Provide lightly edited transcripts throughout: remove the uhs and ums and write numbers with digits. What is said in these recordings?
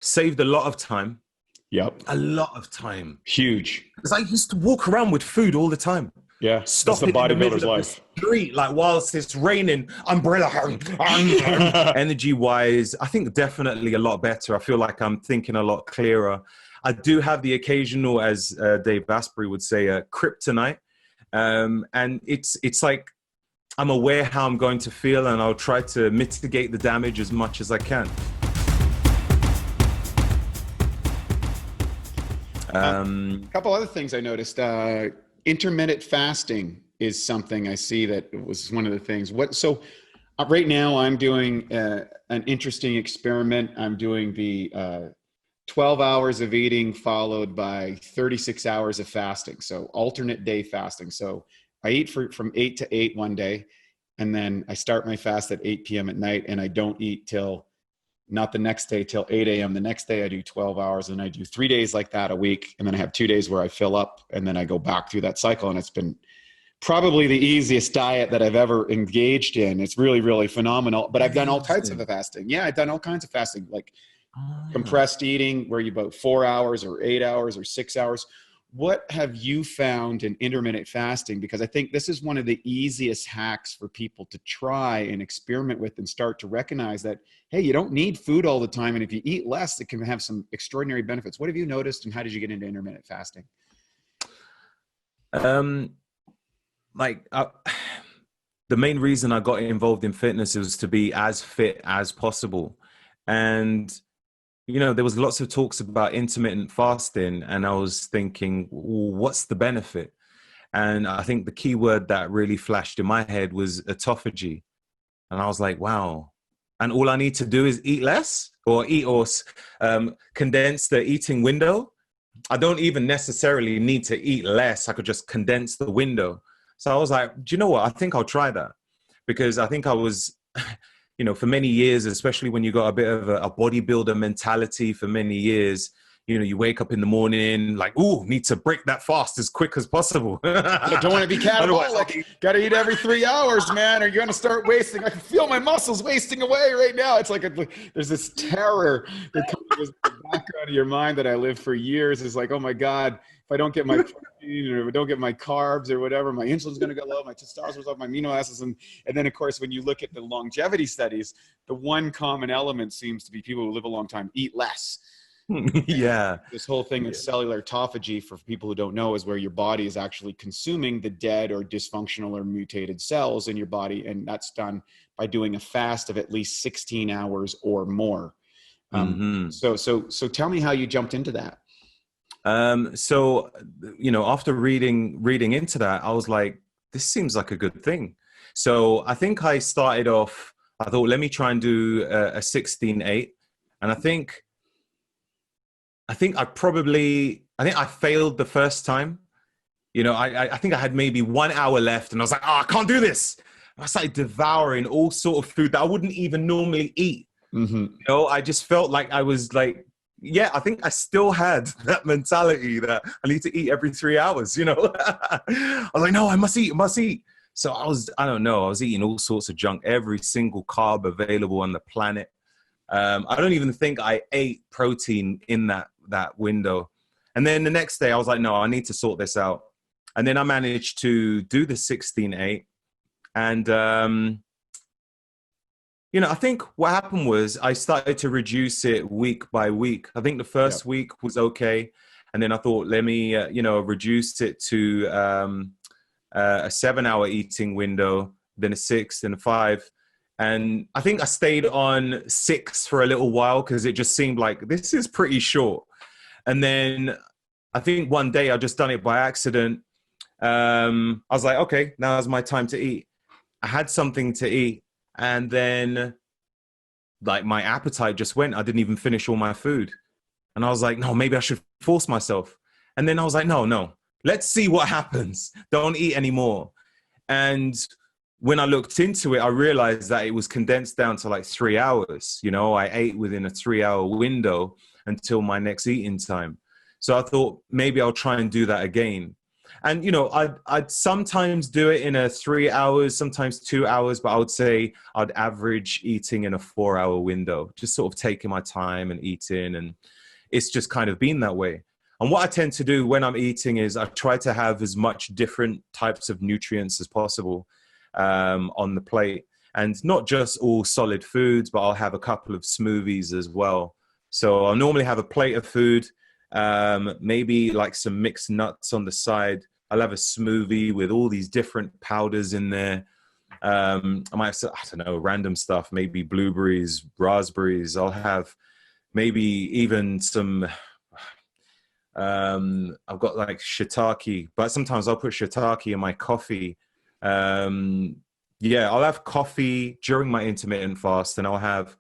saved a lot of time. Yep. A lot of time. Huge. Because I used to walk around with food all the time. Yeah. Stop That's the it in the bodybuilder's middle of life. the street, like whilst it's raining, umbrella. Energy wise, I think definitely a lot better. I feel like I'm thinking a lot clearer. I do have the occasional, as Dave Asprey would say, kryptonite. And it's like I'm aware how I'm going to feel, and I'll try to mitigate the damage as much as I can. A couple other things I noticed. Intermittent fasting is something I see that was one of the things. So right now I'm doing an interesting experiment. I'm doing the 12 hours of eating followed by 36 hours of fasting. So alternate day fasting. So I eat from 8 to 8 one day, and then I start my fast at 8 p.m. at night, and I don't eat till not the next day till 8 a.m. The next day I do 12 hours, and I do 3 days like that a week. And then I have 2 days where I fill up, and then I go back through that cycle. And it's been probably the easiest diet that I've ever engaged in. It's really, really phenomenal. But I've done all types of fasting. Yeah, I've done all kinds of fasting, like compressed eating, where you about 4 hours or 8 hours or 6 hours. What have you found in intermittent fasting? Because I think this is one of the easiest hacks for people to try and experiment with and start to recognize that, hey, you don't need food all the time. And if you eat less, it can have some extraordinary benefits. What have you noticed, and how did you get into intermittent fasting? The main reason I got involved in fitness was to be as fit as possible. And there was lots of talks about intermittent fasting, and I was thinking, what's the benefit? And I think the key word that really flashed in my head was autophagy. And I was like, wow. And all I need to do is eat less, or condense the eating window. I don't even necessarily need to eat less. I could just condense the window. So I was like, do you know what? I think I'll try that, because I think I was... for many years, especially when you got a bit of a bodybuilder mentality for many years, you wake up in the morning like, ooh, need to break that fast as quick as possible. I don't want to be catabolic. Got to eat every 3 hours, man, or you're going to start wasting. I can feel my muscles wasting away right now. It's like there's this terror that comes in the background of your mind that I lived for years. It's like, oh my God, if I don't get my protein or if I don't get my carbs or whatever, my insulin's going to go low, my testosterone's up, my amino acids. And then, of course, when you look at the longevity studies, the one common element seems to be people who live a long time eat less. Yeah. This whole thing of cellular autophagy, for people who don't know, is where your body is actually consuming the dead or dysfunctional or mutated cells in your body. And that's done by doing a fast of at least 16 hours or more. So tell me how you jumped into that. So after reading into that, I was like, this seems like a good thing. So I think I started off, I thought, let me try and do a 16-8. And I think I failed the first time. I think I had maybe 1 hour left, and I was like, I can't do this. And I started devouring all sort of food that I wouldn't even normally eat. I just felt like I was like, yeah, I think I still had that mentality that I need to eat every 3 hours, I was like, no, I must eat. So I was eating all sorts of junk, every single carb available on the planet. I don't even think I ate protein in that window. And then the next day I was like, no, I need to sort this out. And then I managed to do the 16-8. And, I think what happened was I started to reduce it week by week. I think the first week was okay. And then I thought, let me, reduce it to a 7-hour eating window, then a 6, then a 5. And I think I stayed on 6 for a little while because it just seemed like this is pretty short. And then I think one day I just done it by accident. I was like, okay, now's my time to eat. I had something to eat. And then like my appetite just went. I didn't even finish all my food. And I was like, no, maybe I should force myself. And then I was like, no, let's see what happens. Don't eat anymore. And when I looked into it, I realized that it was condensed down to like 3 hours. I ate within a 3-hour window until my next eating time. So I thought maybe I'll try and do that again. And, you know, I'd sometimes do it in a 3 hours, sometimes 2 hours, but I would say I'd average eating in a 4 hour window, just sort of taking my time and eating. And it's just kind of been that way. And what I tend to do when I'm eating is I try to have as much different types of nutrients as possible on the plate. And not just all solid foods, but I'll have a couple of smoothies as well. So I'll normally have a plate of food, maybe like some mixed nuts on the side. I'll have a smoothie with all these different powders in there. I might have, I don't know, random stuff, maybe blueberries, raspberries. I'll have maybe even some, I've got like shiitake, but sometimes I'll put shiitake in my coffee. Yeah, I'll have coffee during my intermittent fast, and I've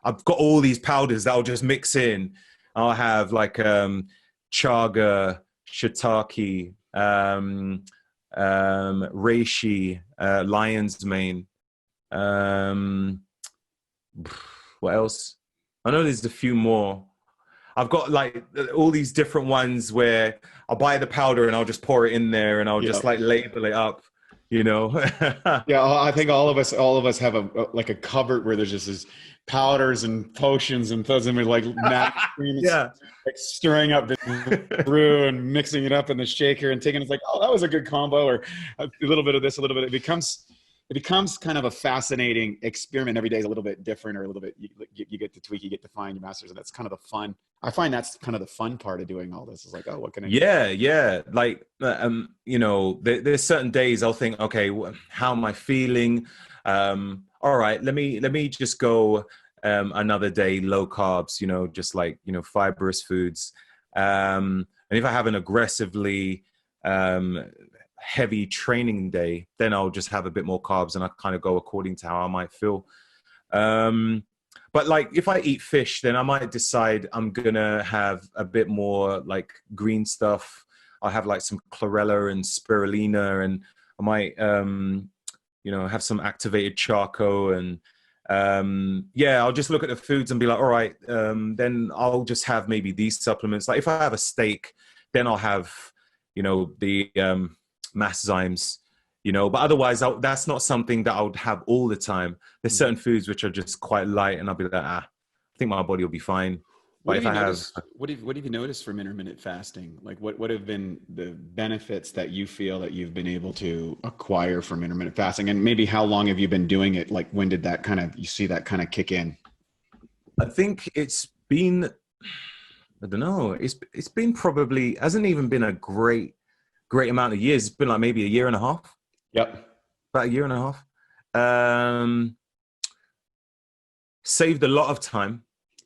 got all these powders that I'll just mix in. I'll have like chaga, shiitake, reishi, lion's mane. What else? I know there's a few more. I've got like all these different ones where I'll buy the powder and I'll just pour it in there and I'll just like label it up, you know? Yeah, I think all of us have like a cupboard where there's just this powders and potions and things, and we're like like stirring up the brew and mixing it up in the shaker and taking it's like, oh, that was a good combo, or a little bit of this, a little bit. It becomes kind of a fascinating experiment. Every day is a little bit different, or a little bit you get to tweak, you get to find your masters, and that's kind of the fun. I find that's kind of the fun part of doing all this. Is like, oh, what can I do? Yeah. Like, you know, there's certain days I'll think, okay, how am I feeling? All right, let me just go another day low carbs, you know, just like, you know, fibrous foods. And if I have an aggressively heavy training day, then I'll just have a bit more carbs, and I kind of go according to how I might feel. But like if I eat fish, then I might decide I'm gonna have a bit more like green stuff. I'll have like some chlorella and spirulina, and I might you know, have some activated charcoal. And I'll just look at the foods and be like, all right, then I'll just have maybe these supplements. Like if I have a steak, then I'll have, you know, the masszymes, you know, but otherwise that's not something that I would have all the time. There's certain foods which are just quite light, and I'll be like, I think my body will be fine. What have you noticed from intermittent fasting? Like what have been the benefits that you feel that you've been able to acquire from intermittent fasting? And maybe how long have you been doing it? Like when did that you see that kind of kick in? I think it's been, I don't know, it's been probably, hasn't even been a great amount of years. It's been like maybe a year and a half. Yep. About a year and a half. Saved a lot of time.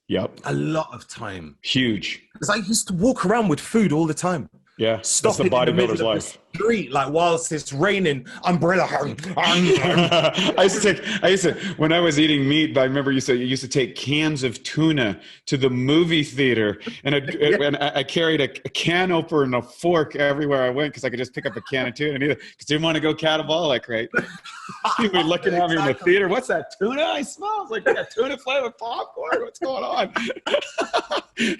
Yep. A lot of time. Huge. Because I used to walk around with food all the time. Yeah. Stop it in the middle of the street, like whilst it's raining, umbrella. I used to, when I was eating meat, I remember you used to take cans of tuna to the movie theater, and I carried a can opener and a fork everywhere I went because I could just pick up a can of tuna and eat it because I didn't want to go catabolic, right? People were looking at me in the theater. What's that tuna I smell? It's like a tuna flavored popcorn. What's going on?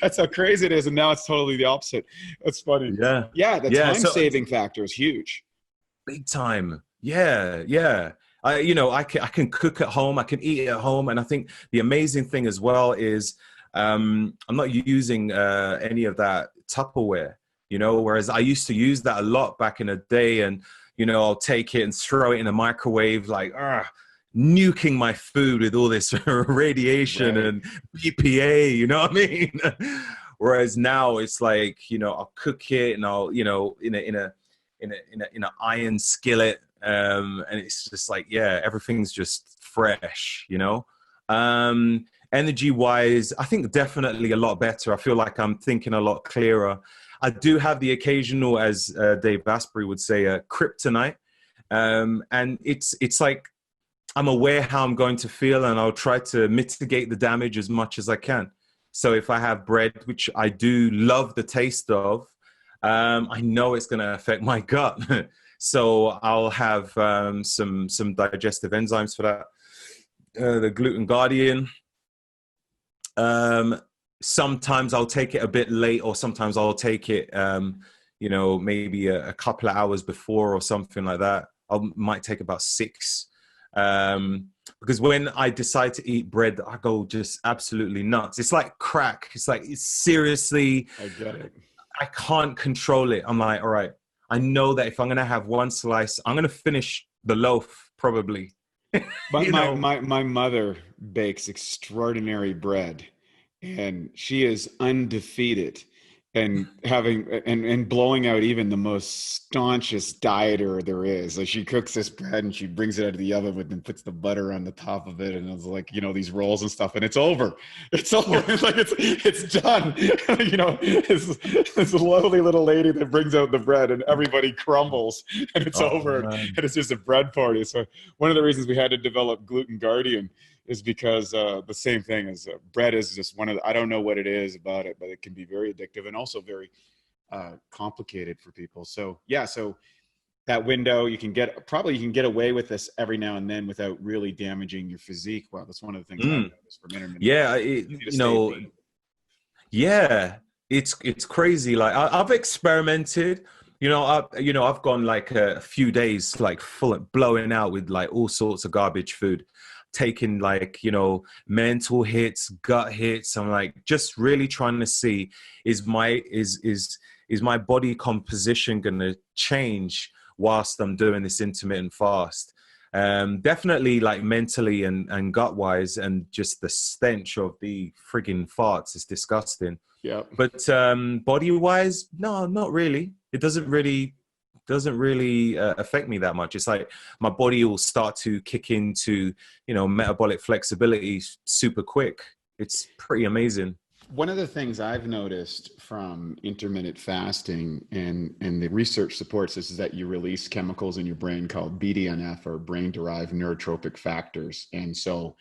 That's how crazy it is, and now it's totally the opposite. That's funny. Yeah, the time-saving factor is huge. Big time. Yeah. I can cook at home. I can eat at home. And I think the amazing thing as well is I'm not using any of that Tupperware, you know, whereas I used to use that a lot back in the day. And, you know, I'll take it and throw it in a microwave, like, nuking my food with all this radiation and BPA, you know what I mean? Whereas now it's like, you know, I'll cook it and I'll, you know, in an iron skillet, and it's just like, everything's just fresh, you know. Energy wise, I think definitely a lot better. I feel like I'm thinking a lot clearer. I do have the occasional, as Dave Asprey would say, kryptonite, and it's like I'm aware how I'm going to feel, and I'll try to mitigate the damage as much as I can. So if I have bread, which I do love the taste of, I know it's going to affect my gut. So I'll have some digestive enzymes for that. The Gluten Guardian. Sometimes I'll take it a bit late, or sometimes I'll take it, you know, maybe a couple of hours before or something like that. I might take about 6. Because when I decide to eat bread, I go just absolutely nuts. It's like crack. It's like, it's seriously, I get it. I can't control it. I'm like, all right, I know that if I'm going to have one slice, I'm going to finish the loaf probably. But You know? my mother bakes extraordinary bread, and she is undefeated and and blowing out even the most staunchest dieter there is. Like, she cooks this bread and she brings it out of the oven and puts the butter on the top of it, and it's like, you know, these rolls and stuff, and it's over. It's over. It's like it's done. You know, this lovely little lady that brings out the bread and everybody crumbles and it's over, Man. and it's just a bread party. So one of the reasons we had to develop Gluten Guardian is because the same thing is bread is just one of the, I don't know what it is about it, but it can be very addictive and also very complicated for people. So yeah, so that window, you can get away with this every now and then without really damaging your physique. Well, that's one of the things I've noticed from intermittent. Yeah, you know, yeah, it's crazy. Like I've experimented. You know, I've gone like a few days like full of blowing out with like all sorts of garbage food, taking like, you know, mental hits, gut hits. I'm like just really trying to see, is my body composition going to change whilst I'm doing this intermittent fast? Definitely like mentally and gut wise, and just the stench of the friggin' farts is disgusting. Yeah. But body wise, no, not really. It doesn't really affect me that much. It's like my body will start to kick into, you know, metabolic flexibility super quick. It's pretty amazing. One of the things I've noticed from intermittent fasting, and the research supports this, is that you release chemicals in your brain called BDNF, or brain-derived neurotropic factors. And so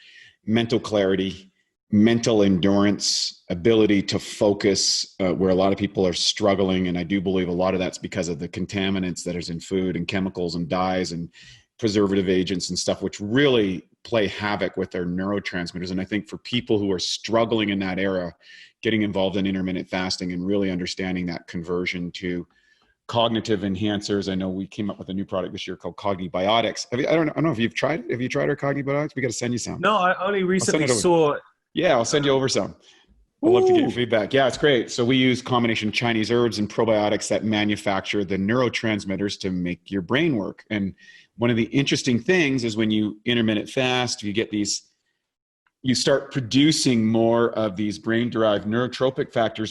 mental clarity, mental endurance, ability to focus, where a lot of people are struggling. And I do believe a lot of that's because of the contaminants that is in food and chemicals and dyes and preservative agents and stuff, which really play havoc with their neurotransmitters. And I think for people who are struggling in that era, getting involved in intermittent fasting and really understanding that conversion to cognitive enhancers. I know we came up with a new product this year called Cognibiotics. I don't know if you've tried it. Have you tried our Cognibiotics? We got to send you some. No, I only recently saw. Yeah, I'll send you over some. I'd love to get your feedback. Yeah, it's great. So we use combination Chinese herbs and probiotics that manufacture the neurotransmitters to make your brain work. And one of the interesting things is when you intermittent fast, you start producing more of these brain-derived neurotropic factors